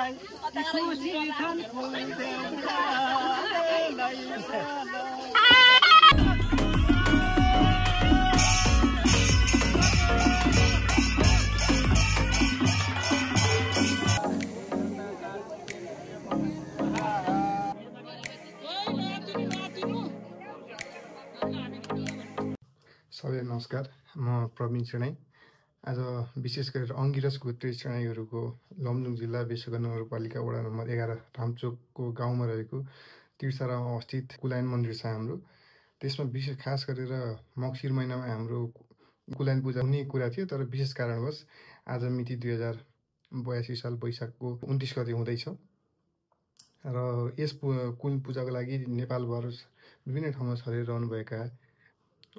सबैलाई नमस्कार, म प्रवीण सेनाई। आज विशेष गरेर अंगिरस गोत्री सेनाईहरूको लमजुङ जिल्ला बेसुका नगरपालिका वडा नम्बर 11 रामचोकको गाउँमा रहेको तीर्थाराममा अवस्थित कुलायन मन्दिर छ हाम्रो। त्यसमा विशेष खास गरेर मक्सिर महिनामा हाम्रो कुलायन पूजा हुने कुरा थियो, तर विशेष कारणवश आज मिति 2082 साल वैशाखको 29 गते हुँदैछ। र यस कुल पूजाको लागि नेपालभर विभिन्न ठाउँमा छरिरहनुभएका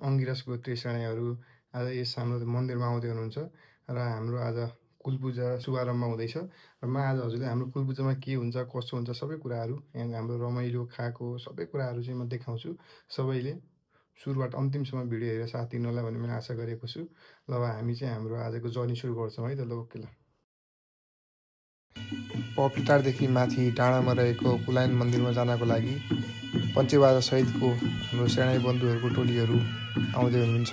अंगिरस गोत्री सेनाईहरू आज यस हाम्रो मन्दिरमा आउँदै हुनुहुन्छ र हाम्रो आज कुल पूजा शुभारम्भ हुँदैछ। र म आज हजुरले हाम्रो कुल पूजामा के हुन्छ कस्तो हुन्छ सबै कुराहरू यहाँ हाम्रो रमाइलो खाएको सबै कुराहरू चाहिँ म देखाउँछु। सबैले सुरुबाट अन्तिमसम्म भिडियो हेरेर साथ दिनु होला भन्ने मैले आशा गरेको छु। ल हामी चाहिँ हाम्रो आजको जर्नी सुरु गर्छौँ है त। ल ओके। ल पपिटारदेखि माथि डाँडामा रहेको कुलायन मन्दिरमा जानको लागि पञ्चेबाजा सहितको हाम्रो सेनाई बन्धुहरूको टोलीहरू आउँदै हुनुहुन्छ।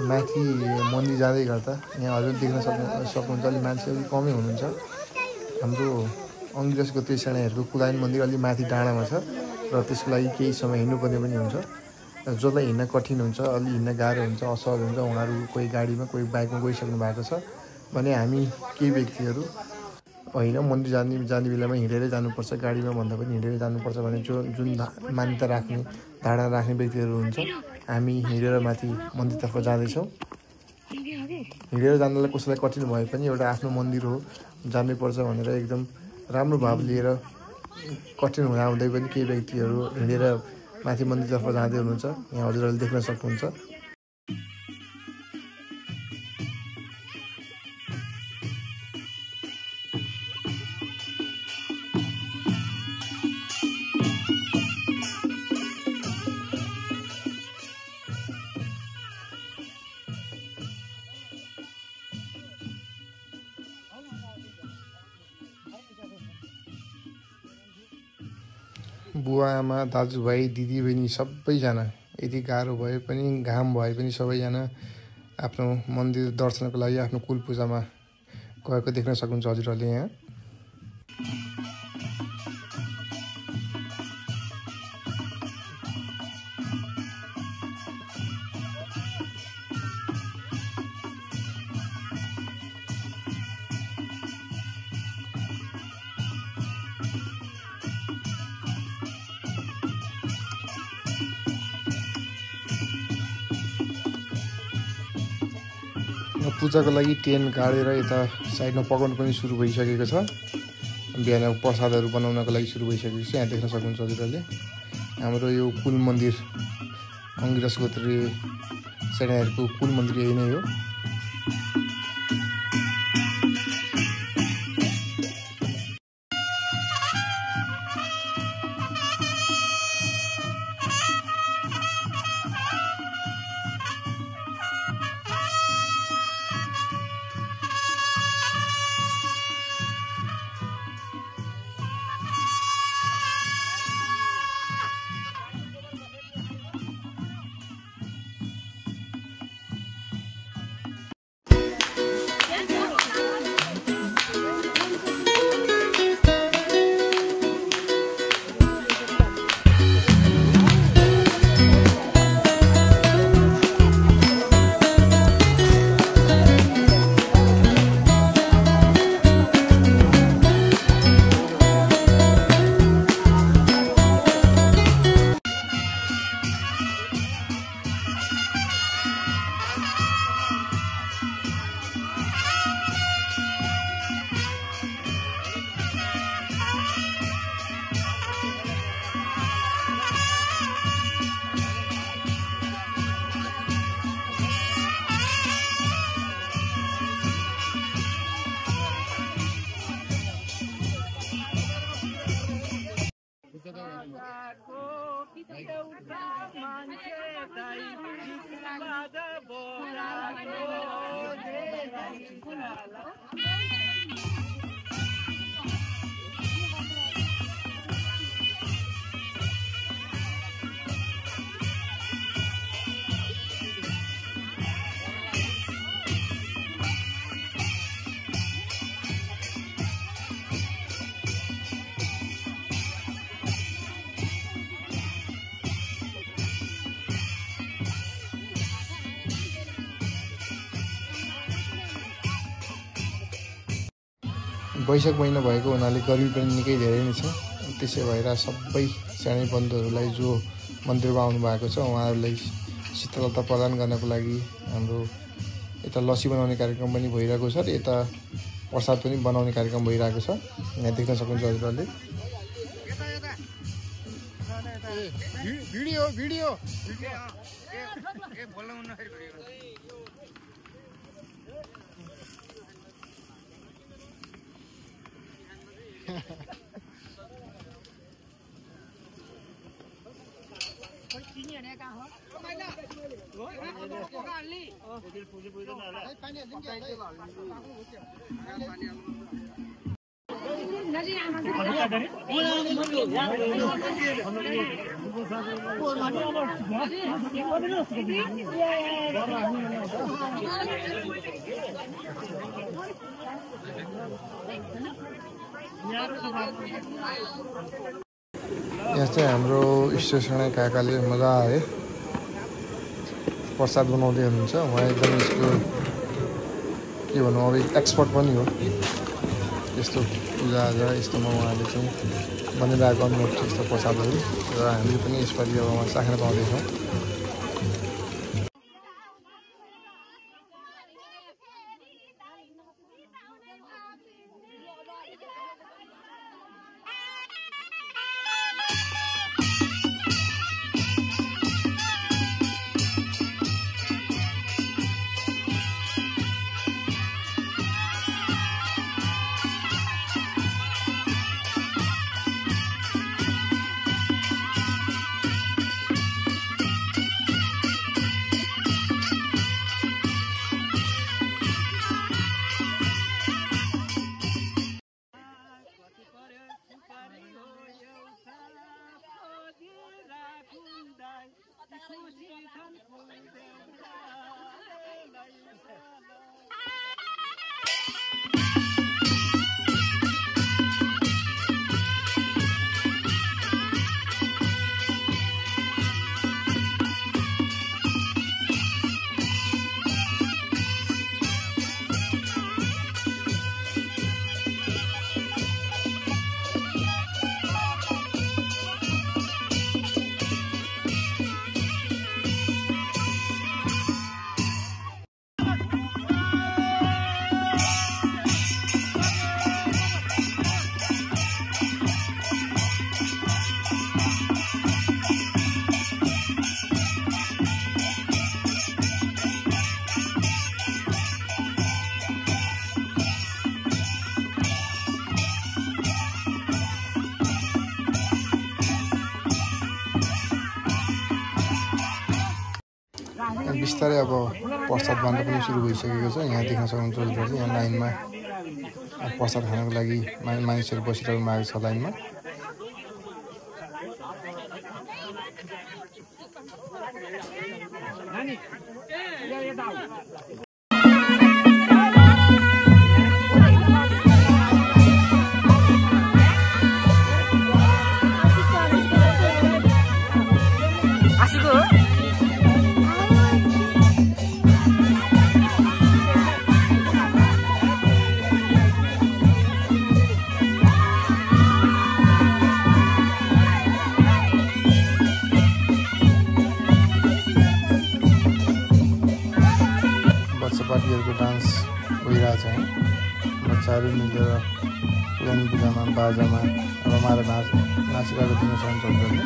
माथि मन्दिर जाँदै गर्दा यहाँ हजुर देख्न सक्नुहुन्छ अलि मान्छे अलि कमै हुनुहुन्छ। हाम्रो अंगिरस गोत्री सेनाईहरूको कुलायन मन्दिर अलि माथि डाँडामा छ र त्यसको लागि केही समय हिँड्नुपर्ने पनि हुन्छ। जसलाई हिँड्न कठिन हुन्छ, अलि हिँड्न गाह्रो हुन्छ, असहज हुन्छ, उहाँहरू कोही गाडीमा कोही बाइकमा गइसक्नु भएको छ भने हामी केही व्यक्तिहरू होइन मन्दिर जाने बेलामा हिँडेरै जानुपर्छ, गाडीमा भन्दा पनि हिँडेरै जानुपर्छ भने जुन मान्यता राख्ने धारणा राख्ने व्यक्तिहरू हुन्छ, हामी हिँडेर माथि मन्दिरतर्फ जाँदैछौँ। हिँडेर जान्नलाई कसैलाई कठिन भए पनि एउटा आफ्नो मन्दिर हो जान्नुपर्छ भनेर एकदम राम्रो भाव लिएर कठिन हुँदै पनि केही व्यक्तिहरू हिँडेर माथि मन्दिरतर्फ जाँदै हुनुहुन्छ। यहाँ हजुरहरूले देख्न सक्नुहुन्छ। बुवा आमा दाजुभाइ दिदीबहिनी सबैजना यदि गाह्रो भए पनि घाम भए पनि सबैजना आफ्नो मन्दिर दर्शनको लागि आफ्नो कुल पूजामा गएको देख्न सक्नुहुन्छ हजुरहरूले यहाँ। पूजाको लागि टेन्ट गाडेर यता साइडमा पकाउनु पनि सुरु भइसकेको छ। बिहान प्रसादहरू बनाउनको लागि सुरु भइसकेको छ। यहाँ देख्न सक्नुहुन्छ हजुरहरूले हाम्रो यो कुल मन्दिर अंगिरस गोत्री सेनाईहरूको कुल मन्दिर यही नै हो। वैशाख महिना भएको हुनाले गर्मी पनि निकै धेरै नै छ। त्यसै भएर सबै सानै बन्धुहरूलाई जो मन्दिरमा आउनु भएको छ उहाँहरूलाई शीतलता प्रदान गर्नको लागि हाम्रो यता लस्सी बनाउने कार्यक्रम पनि भइरहेको छ र यता प्रसाद पनि बनाउने कार्यक्रम भइरहेको छ। यहाँ देख्न सक्नुहुन्छ हजुरहरूले। भिडियो भिडियो यहाँ चाहिँ हाम्रो स्टेसनै काकाले मजा आयो, प्रसाद बनाउँदै हुनुहुन्छ। उहाँ एकदम यसको के भनौँ अब एक्सपर्ट पनि हो यस्तो पूजाआजा यस्तोमा। उहाँले चाहिँ बनिरहेको अनुभव यस्तो प्रसादहरू र हामी पनि यसपालि अब उहाँ चाख्न पाउँदैछौँ। बिस्तारै अब प्रसाद बाँड्न पनि सुरु भइसकेको छ। यहाँ देख्न सक्नुहुन्छ हजुरहरूले, यहाँ लाइनमा प्रसाद खानको लागि मानिसहरू बसिरहनु भएको छ लाइनमा। पार्टीहरूको डान्स भइरहेछ है। बच्चाहरू मिलेर पुरानो पूजामा बाजामा रमाएर नाचिरहेको दिन सक्नुहुन्छ।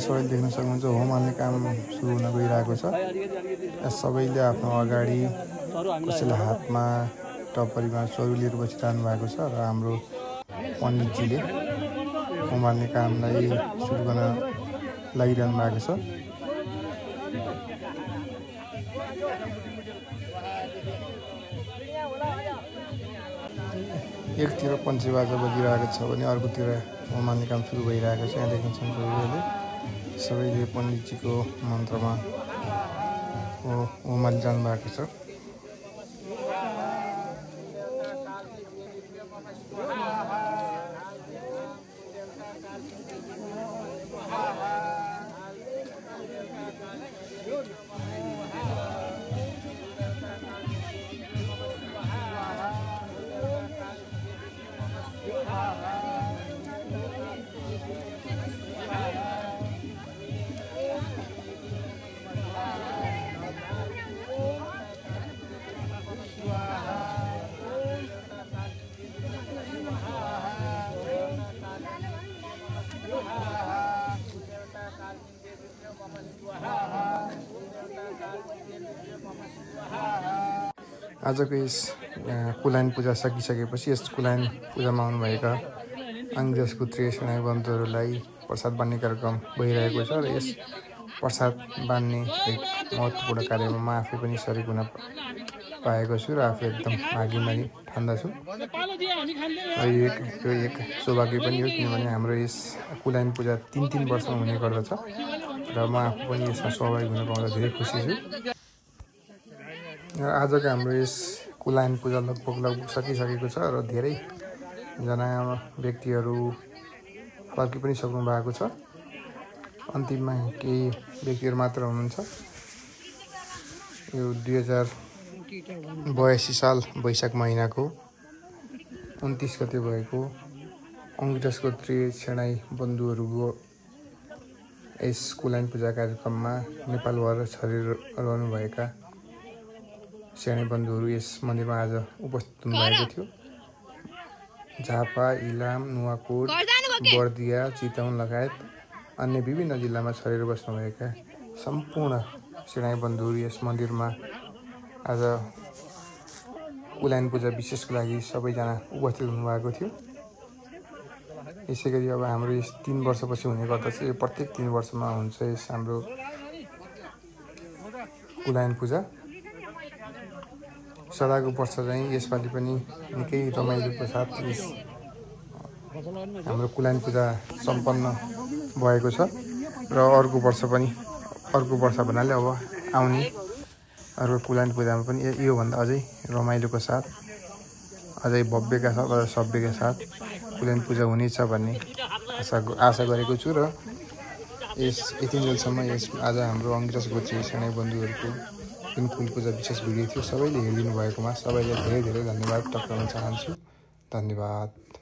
सबैले देख्न सक्नुहुन्छ होम हाल्ने काम सुरु हुन गइरहेको छ। सबैले आफ्नो अगाडि कसैले हातमा टपरीमा चौरी लिएर बसिरहनु भएको छ र हाम्रो पण्डितजीले होम हाल्ने कामलाई सुरु गर्न लागिरहनु भएको छ। एकतिर पञ्चे बाजा बजिरहेको छ भने अर्कोतिर होम हाल्ने काम सुरु भइरहेको छ। यहाँ देख्न सक्नुहुन्छ सबैले पण्डितजीको मन्त्रमा होम हालिरहनु भएको छ। आजको यस कुलाइन पूजा सकिसकेपछि यस कुलाइन पूजामा आउनुभएका अङ्ग्रेज गोत्रीय सेनानी बन्धुहरूलाई प्रसाद बाँड्ने कार्यक्रम भइरहेको छ र यस प्रसाद बाँड्ने एक महत्त्वपूर्ण कार्यमा म आफै पनि सरिक हुन पाएको छु र आफै एकदम भाग्यमानी ठान्दछु। यो एक सौभाग्य पनि हो, किनभने हाम्रो यस कुलाइन पूजा 3 वर्षमा हुने गर्दछ र म आफू पनि यसमा सहभागी हुन पाउँदा धेरै खुसी छु। आजको हाम्रो यस कुलाइन पूजा लगभग सकिसकेको छ र धेरैजना व्यक्तिहरू फर्कि पनि सक्नु भएको छ। अन्तिममा केही व्यक्तिहरू मात्र हुनुहुन्छ। यो 2082 साल वैशाख महिनाको 29 गते भएको अङ्ग्रेज गोत्रीय सेनानी बन्धुहरूको यस कुलाइन पूजा कार्यक्रममा नेपालभर छरिरहनुभएका सेनानी बन्धुहरू यस मन्दिरमा आज उपस्थित हुनुभएको थियो। झापा, इलाम, नुवाकोट, बर्दिया, चितवन लगायत अन्य विभिन्न जिल्लामा छरेर बस्नुभएका सम्पूर्ण सेनानी बन्धुहरू यस मन्दिरमा आज कुलाइन पूजा विशेषको लागि सबैजना उपस्थित हुनुभएको थियो। यसै गरी अब हाम्रो यस 3 वर्षपछि हुने गर्दछ। यो प्रत्येक 3 वर्षमा हुन्छ यस हाम्रो कुलाइन पूजा। सदाको वर्ष चाहिँ यसपालि पनि निकै रमाइलोको साथ यस हाम्रो कुलाइन पूजा सम्पन्न भएको छ र अर्को वर्ष भन्नाले अब आउने अर्को कुलाइन पूजामा पनि योभन्दा अझै रमाइलोको साथ, अझै भव्यका साथ, अझै सभ्यका साथ कुलाइन पूजा हुनेछ भन्ने आशा गरेको छु र यतिन्जेलसम्म आज हाम्रो अङ्ग्रेज गोत्रीय सेनानी बन्धुहरूको जुन कुल पूजा विशेष भिडियो थियो सबैले हेरिदिनु भएकोमा सबैलाई धेरै धेरै धन्यवाद टक्राउन चाहन्छु। धन्यवाद।